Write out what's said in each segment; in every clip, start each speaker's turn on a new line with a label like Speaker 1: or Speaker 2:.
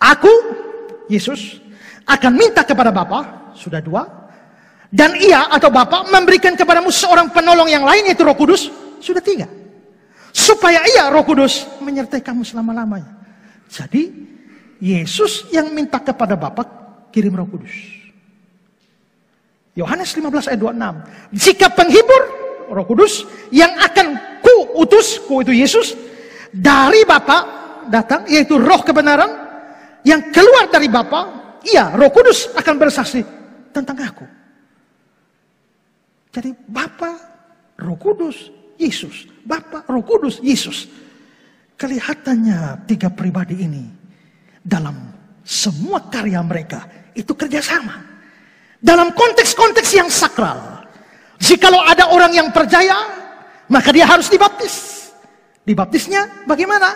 Speaker 1: Aku, Yesus, akan minta kepada Bapa, sudah 2. Dan ia atau Bapa memberikan kepadamu seorang penolong yang lain, yaitu Roh Kudus, sudah 3. Supaya ia, Roh Kudus, menyertai kamu selama-lamanya. Jadi, Yesus yang minta kepada Bapa kirim Roh Kudus. Yohanes 15 ayat 26. Jika penghibur, Roh Kudus, yang akan kuutus, ku itu Yesus, dari Bapa datang, yaitu Roh kebenaran, yang keluar dari Bapa, ia, Roh Kudus, akan bersaksi tentang aku. Jadi Bapa, Roh Kudus, Yesus. Bapa, Roh Kudus, Yesus. Kelihatannya 3 pribadi ini dalam semua karya mereka itu kerjasama. Dalam konteks-konteks yang sakral. Jikalau ada orang yang percaya, maka dia harus dibaptis. Dibaptisnya bagaimana?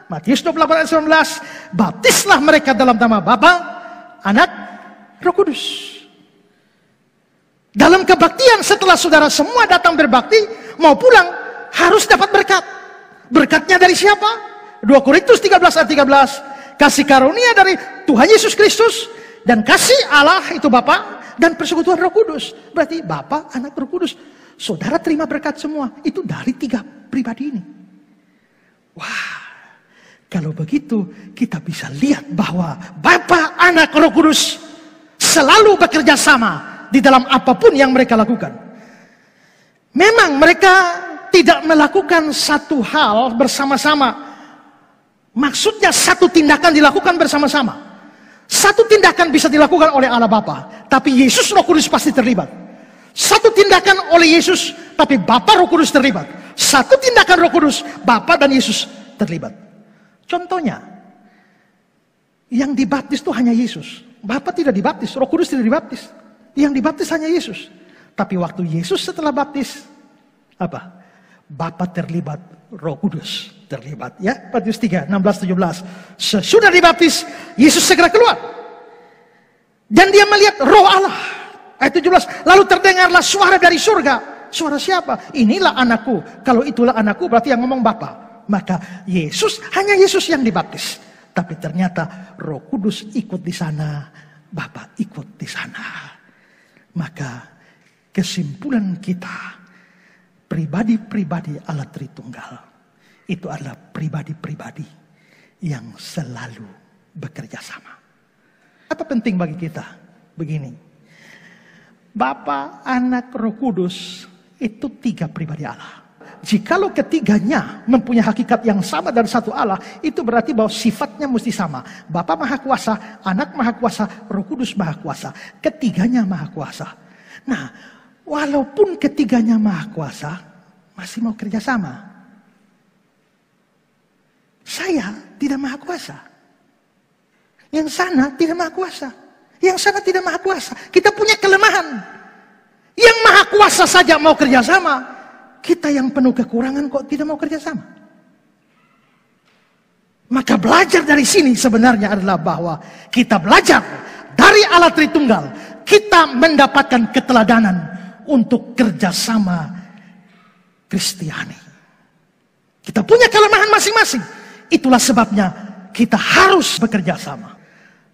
Speaker 1: Matius 28 ayat 19, baptislah mereka dalam nama Bapa, Anak, Roh Kudus. Dalam kebaktian setelah saudara semua datang berbakti, mau pulang, harus dapat berkat. Berkatnya dari siapa? 2 Korintus 13 ayat 13, kasih karunia dari Tuhan Yesus Kristus, dan kasih Allah itu Bapa, dan persekutuan Roh Kudus. Berarti Bapa, Anak, Roh Kudus. Saudara terima berkat semua, itu dari 3 pribadi ini. Wah. Kalau begitu, kita bisa lihat bahwa Bapa, Anak, Roh Kudus selalu bekerja sama di dalam apapun yang mereka lakukan. Memang mereka tidak melakukan satu hal bersama-sama. Maksudnya satu tindakan dilakukan bersama-sama. Satu tindakan bisa dilakukan oleh Allah Bapa, tapi Yesus Roh Kudus pasti terlibat. Satu tindakan oleh Yesus, tapi Bapa Roh Kudus terlibat. Satu tindakan Roh Kudus, Bapa dan Yesus terlibat. Contohnya, yang dibaptis itu hanya Yesus. Bapa tidak dibaptis, Roh Kudus tidak dibaptis. Yang dibaptis hanya Yesus. Tapi waktu Yesus setelah baptis, apa? Bapa terlibat, Roh Kudus terlibat. Ya, Matius 3, 16-17. Sesudah dibaptis, Yesus segera keluar. Dan dia melihat Roh Allah. Ayat 17, lalu terdengarlah suara dari surga. Suara siapa? Inilah anakku. Kalau itulah anakku, berarti yang ngomong Bapa. Maka Yesus, hanya Yesus yang dibaptis. Tapi ternyata Roh Kudus ikut di sana, Bapa ikut di sana. Maka kesimpulan kita, pribadi-pribadi Allah Tritunggal, itu adalah pribadi-pribadi yang selalu bekerja sama. Apa penting bagi kita? Begini, Bapa, Anak, Roh Kudus itu 3 pribadi Allah. Jikalau ketiganya mempunyai hakikat yang sama dan satu Allah, itu berarti bahwa sifatnya mesti sama. Bapa Maha Kuasa, Anak Maha Kuasa, Roh Kudus Maha Kuasa. Ketiganya Maha Kuasa. Nah, walaupun ketiganya Maha Kuasa, masih mau kerjasama. Saya tidak Maha Kuasa. Yang sana tidak Maha Kuasa. Yang sana tidak Maha Kuasa. Kita punya kelemahan. Yang Maha Kuasa saja mau kerjasama. Kita yang penuh kekurangan kok tidak mau kerjasama. Maka belajar dari sini sebenarnya adalah bahwa kita belajar dari Allah Tritunggal. Kita mendapatkan keteladanan untuk kerjasama Kristiani. Kita punya kelemahan masing-masing. Itulah sebabnya kita harus bekerja sama.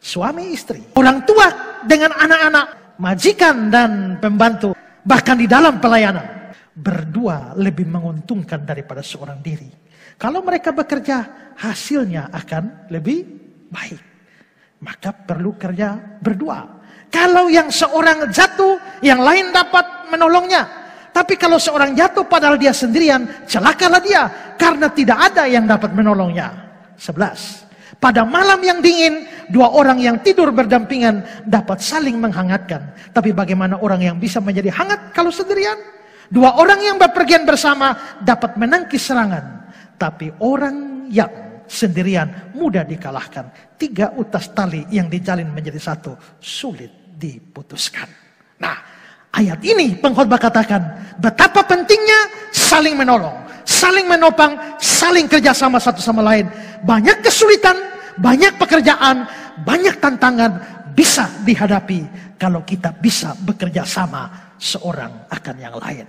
Speaker 1: Suami istri, orang tua dengan anak-anak, majikan dan pembantu, bahkan di dalam pelayanan. Berdua lebih menguntungkan daripada seorang diri. Kalau mereka bekerja, hasilnya akan lebih baik. Maka perlu kerja berdua. Kalau yang seorang jatuh, yang lain dapat menolongnya. Tapi kalau seorang jatuh padahal dia sendirian, celakalah dia. Karena tidak ada yang dapat menolongnya. 11. Pada malam yang dingin, 2 orang yang tidur berdampingan dapat saling menghangatkan. Tapi bagaimana orang yang bisa menjadi hangat kalau sendirian? 2 orang yang berpergian bersama dapat menangkis serangan. Tapi orang yang sendirian mudah dikalahkan. 3 utas tali yang dijalin menjadi 1 sulit diputuskan. Nah, ayat ini pengkhotbah katakan betapa pentingnya saling menolong, saling menopang, saling kerjasama satu sama lain. Banyak kesulitan, banyak pekerjaan, banyak tantangan bisa dihadapi kalau kita bisa bekerja sama seorang akan yang lain.